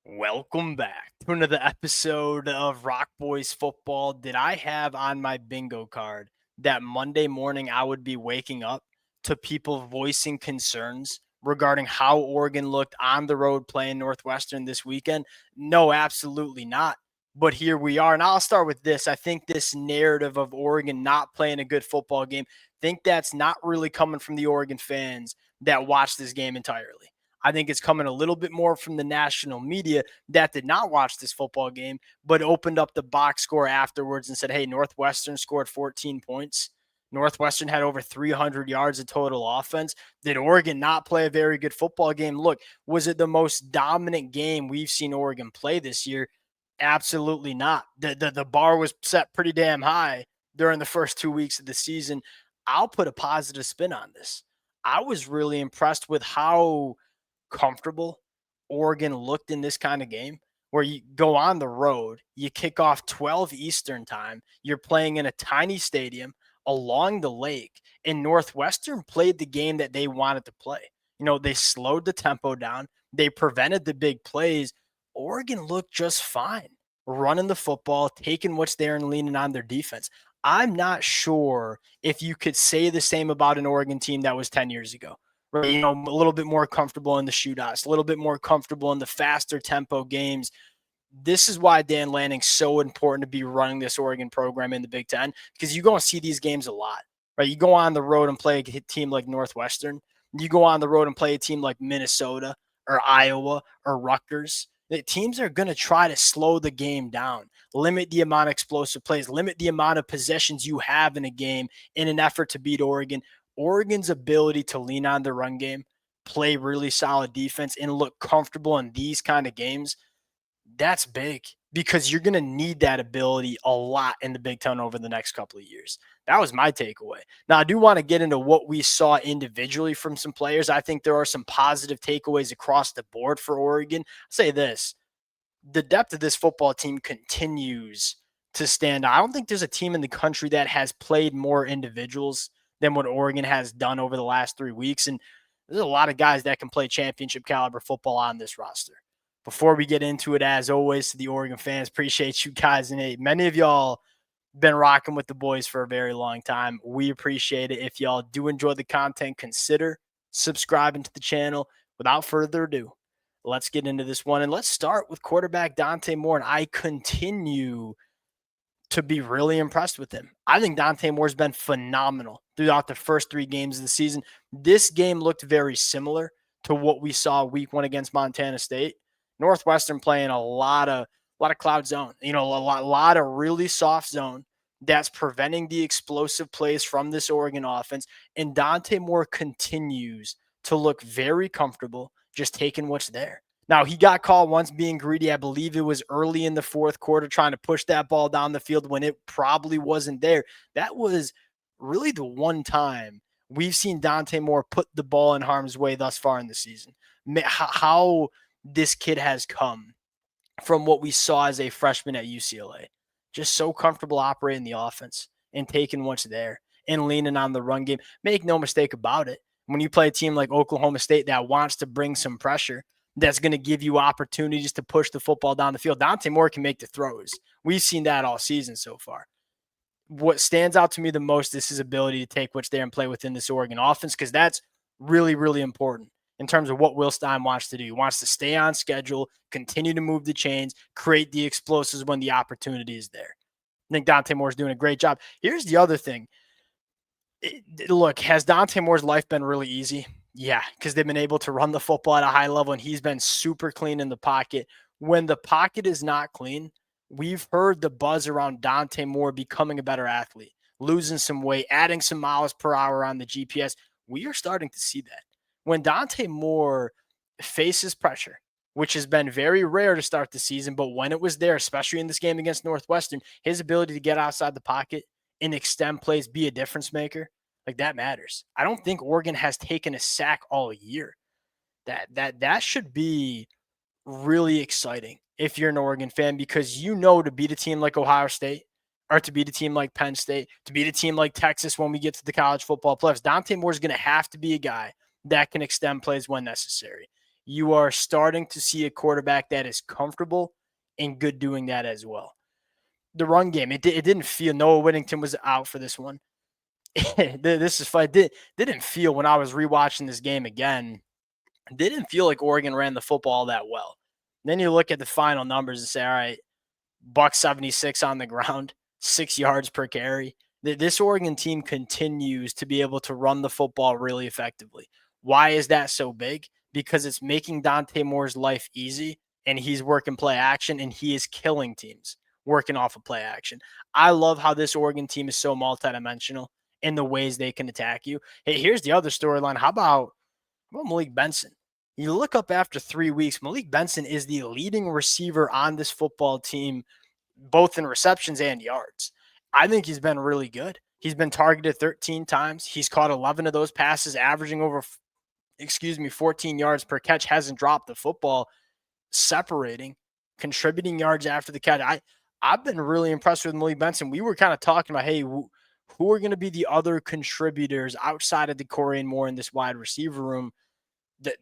Welcome back to another episode of Rock Boys Football. Did I have on my bingo card that Monday morning I would be waking up to people voicing concerns regarding how Oregon looked on the road playing Northwestern this weekend? No, absolutely not. But here we are. And I'll start with this. I think this narrative of Oregon not playing a good football game, think that's not really coming from the Oregon fans that watched this game entirely. I think it's coming a little bit more from the national media that did not watch this football game, but opened up the box score afterwards and said, hey, Northwestern scored 14 points. Northwestern had over 300 yards of total offense. Did Oregon not play a very good football game? Look, was it the most dominant game we've seen Oregon play this year? Absolutely not. The bar was set pretty damn high during the first 2 weeks of the season. I'll put a positive spin on this. I was really impressed with how comfortable Oregon looked in this kind of game where you go on the road, you kick off 12 Eastern time, you're playing in a tiny stadium along the lake, and Northwestern played the game that they wanted to play. They slowed the tempo down, they prevented the big plays. Oregon looked just fine running the football, taking what's there and leaning on their defense. I'm not sure if you could say the same about an Oregon team that was 10 years ago. Right, a little bit more comfortable in the shootouts, a little bit more comfortable in the faster tempo games. This is why Dan Lanning's so important to be running this Oregon program in the Big Ten, because you're going to see these games a lot, right? You go on the road and play a team like Northwestern. You go on the road and play a team like Minnesota or Iowa or Rutgers. The teams are going to try to slow the game down, limit the amount of explosive plays, limit the amount of possessions you have in a game in an effort to beat Oregon. Oregon's ability to lean on the run game, play really solid defense, and look comfortable in these kind of games, that's big because you're going to need that ability a lot in the Big Ten over the next couple of years. That was my takeaway. Now, I do want to get into what we saw individually from some players. I think there are some positive takeaways across the board for Oregon. I'll say this: the depth of this football team continues to stand out. I don't think there's a team in the country that has played more individuals than what Oregon has done over the last 3 weeks. And there's a lot of guys that can play championship caliber football on this roster. Before we get into it, as always, to the Oregon fans, appreciate you guys. And many of y'all been rocking with the boys for a very long time. We appreciate it. If y'all do enjoy the content, consider subscribing to the channel. Without further ado, let's get into this one. And let's start with quarterback Dante Moore. And I continue to be really impressed with him. I think Dante Moore's been phenomenal throughout the first 3 games of the season. This game looked very similar to what we saw week 1 against Montana State. Northwestern playing a lot of cloud zone, a lot of really soft zone that's preventing the explosive plays from this Oregon offense. And Dante Moore continues to look very comfortable just taking what's there. Now, he got called once being greedy. I believe it was early in the fourth quarter trying to push that ball down the field when it probably wasn't there. That was really the one time we've seen Dante Moore put the ball in harm's way thus far in the season. How this kid has come from what we saw as a freshman at UCLA. Just so comfortable operating the offense and taking what's there and leaning on the run game. Make no mistake about it. When you play a team like Oklahoma State that wants to bring some pressure, that's going to give you opportunities to push the football down the field, Dante Moore can make the throws. We've seen that all season so far. What stands out to me the most is his ability to take what's there and play within this Oregon offense, because that's really, really important in terms of what Will Stein wants to do. He wants to stay on schedule, continue to move the chains, create the explosives when the opportunity is there. I think Dante Moore's doing a great job. Here's the other thing. Look, has Dante Moore's life been really easy? Yeah, because they've been able to run the football at a high level, and he's been super clean in the pocket. When the pocket is not clean, we've heard the buzz around Dante Moore becoming a better athlete, losing some weight, adding some miles per hour on the GPS. We are starting to see that. When Dante Moore faces pressure, which has been very rare to start the season, but when it was there, especially in this game against Northwestern, his ability to get outside the pocket and extend plays, be a difference maker, like that matters. I don't think Oregon has taken a sack all year. That should be really exciting if you're an Oregon fan, because to beat a team like Ohio State or to beat a team like Penn State, to beat a team like Texas when we get to the college football playoffs, Dante Moore is going to have to be a guy that can extend plays when necessary. you are starting to see a quarterback that is comfortable and good doing that as well. The run game, it didn't feel. Noah Whittington was out for this one. This is fun. Didn't feel when I was rewatching this game again. Didn't feel like Oregon ran the football that well. Then you look at the final numbers and say, all right, buck 76 on the ground, 6 yards per carry. This Oregon team continues to be able to run the football really effectively. Why is that so big? Because it's making Dante Moore's life easy, and he's working play action, and he is killing teams working off of play action. I love how this Oregon team is so multidimensional in the ways they can attack you. Hey, here's the other storyline. How about Malik Benson? You look up after 3 weeks, Malik Benson is the leading receiver on this football team, both in receptions and yards. I think he's been really good. He's been targeted 13 times. He's caught 11 of those passes, averaging over, 14 yards per catch, hasn't dropped the football, separating, contributing yards after the catch. I've been really impressed with Malik Benson. We were kind of talking about, hey, who are going to be the other contributors outside of Dante Moore in this wide receiver room?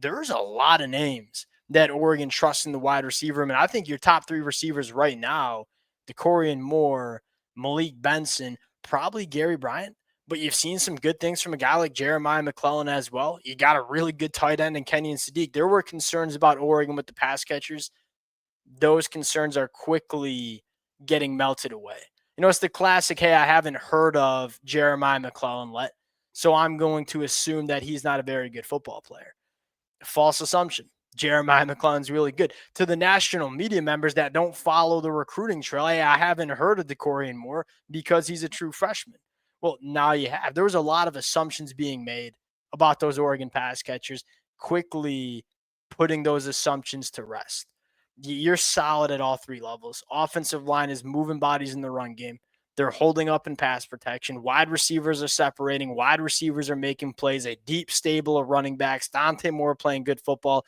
There's a lot of names that Oregon trusts in the wide receiver room. And I think your top three receivers right now, Dante Moore, Malik Benson, probably Gary Bryant. But you've seen some good things from a guy like Jeremiah McClellan as well. You got a really good tight end in Kenyon Sadiq. There were concerns about Oregon with the pass catchers. Those concerns are quickly getting melted away. It's the classic, hey, I haven't heard of Jeremiah McClellan yet, so I'm going to assume that he's not a very good football player. False assumption. Jeremiah McClellan's really good. To the national media members that don't follow the recruiting trail, hey, I haven't heard of Dante Moore because he's a true freshman. Well, now you have. There was a lot of assumptions being made about those Oregon pass catchers, quickly putting those assumptions to rest. You're solid at all three levels. Offensive line is moving bodies in the run game. They're holding up in pass protection. Wide receivers are separating. Wide receivers are making plays. A deep stable of running backs. Dante Moore playing good football.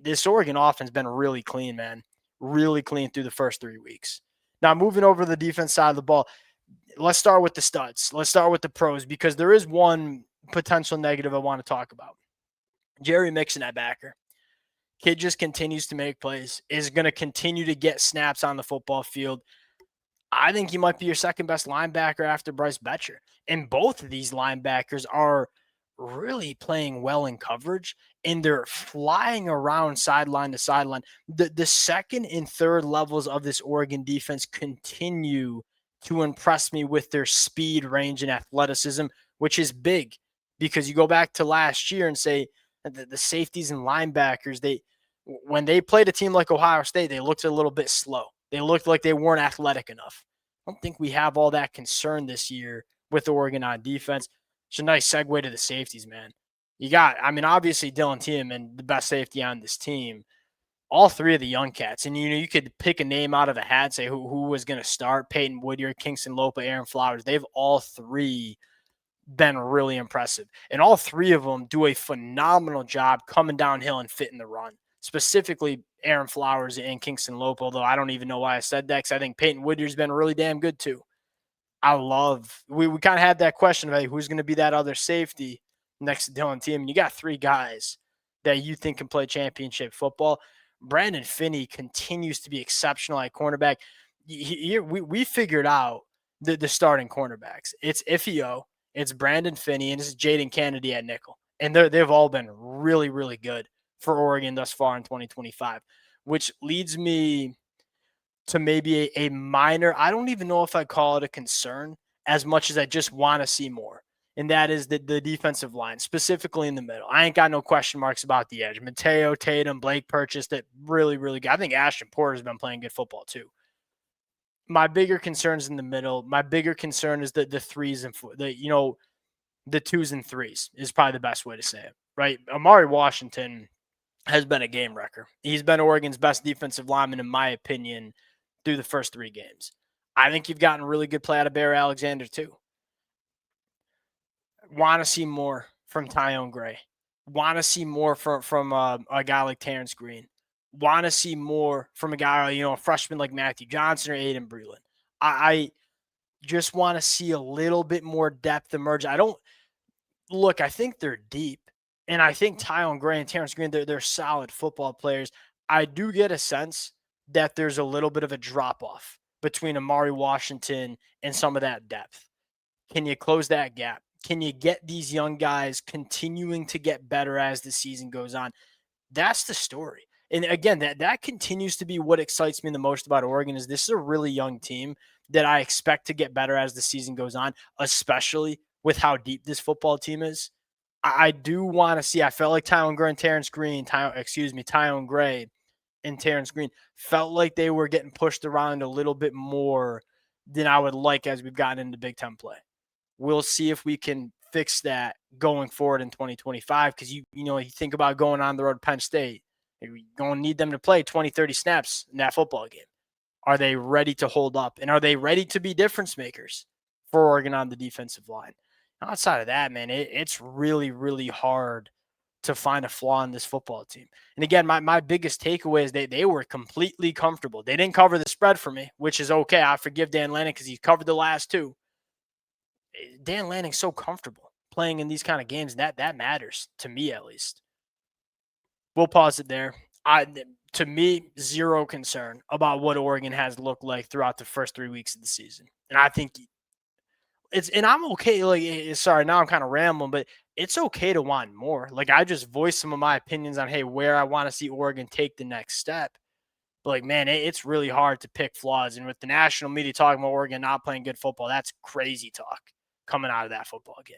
This Oregon offense has been really clean, man. Really clean through the first 3 weeks. Now, moving over to the defense side of the ball, let's start with the studs. Let's start with the pros because there is one potential negative I want to talk about. Jerry Mixon at backer. Kid just continues to make plays, is going to continue to get snaps on the football field. I think he might be your second best linebacker after Bryce Betcher. And both of these linebackers are really playing well in coverage, and they're flying around sideline to sideline. The second and third levels of this Oregon defense continue to impress me with their speed, range, and athleticism, which is big because you go back to last year and say the safeties and linebackers, when they played a team like Ohio State, they looked a little bit slow. They looked like they weren't athletic enough. I don't think we have all that concern this year with Oregon on defense. It's a nice segue to the safeties, man. Obviously Dylan Tiedemann, the best safety on this team. All three of the young cats. And, you could pick a name out of a hat, say who was going to start. Peyton Whittier, Kingston Lopa, Aaron Flowers. They've all three been really impressive. And all three of them do a phenomenal job coming downhill and fitting the run. Specifically, Aaron Flowers and Kingston Lopa, although I don't even know why I said that because I think Peyton Whittier's been really damn good too. We kind of had that question about who's going to be that other safety next to Dylan Tiedemann. You got three guys that you think can play championship football. Brandon Finney continues to be exceptional at cornerback. We figured out the starting cornerbacks. It's Ifio, it's Brandon Finney, and it's Jaden Kennedy at nickel. And they've all been really, really good for Oregon thus far in 2025, which leads me to maybe a minor, I don't even know if I call it a concern as much as I just want to see more. And that is the defensive line, specifically in the middle. I ain't got no question marks about the edge. Mateo, Tatum, Blake Purchase, that really, really good. I think Ashton Porter has been playing good football too. My bigger concern is in the middle. My bigger concern is the threes and the twos and threes is probably the best way to say it, right? Amari Washington has been a game wrecker. He's been Oregon's best defensive lineman, in my opinion, through the first 3 games. I think you've gotten really good play out of Barry Alexander too. Want to see more from Tyone Gray. Want to see more from a guy like Terrence Green. Want to see more from a guy, a freshman like Matthew Johnson or Aiden Breland. I just want to see a little bit more depth emerge. I think they're deep And I think Tyone Gray and Terrence Green, they're solid football players. I do get a sense that there's a little bit of a drop off between Amari Washington and some of that depth. Can you close that gap? Can you get these young guys continuing to get better as the season goes on? That's the story. And again, that continues to be what excites me the most about Oregon is this is a really young team that I expect to get better as the season goes on, especially with how deep this football team is. I do want to see. I felt like Tyone Gray and Terrence Green, Tyone Gray and Terrence Green felt like they were getting pushed around a little bit more than I would like as we've gotten into Big Ten play. We'll see if we can fix that going forward in 2025 because you think about going on the road to Penn State. You're going to need them to play 20, 30 snaps in that football game. Are they ready to hold up? And are they ready to be difference makers for Oregon on the defensive line? Outside of that, man, it's really, really hard to find a flaw in this football team. And again, my biggest takeaway is they were completely comfortable. They didn't cover the spread for me, which is okay. I forgive Dan Lanning because he covered the last two. Dan Lanning's so comfortable playing in these kind of games. That matters to me, at least. We'll pause it there. To me, zero concern about what Oregon has looked like throughout the first 3 weeks of the season. And I think and I'm okay. Like, sorry, now I'm kind of rambling, but it's okay to want more. Like, I just voiced some of my opinions on, hey, where I want to see Oregon take the next step. But like, man, it's really hard to pick flaws. And with the national media talking about Oregon not playing good football, that's crazy talk coming out of that football game.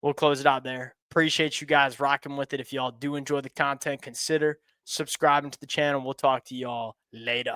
We'll close it out there. Appreciate you guys rocking with it. If y'all do enjoy the content, consider subscribing to the channel. We'll talk to y'all later.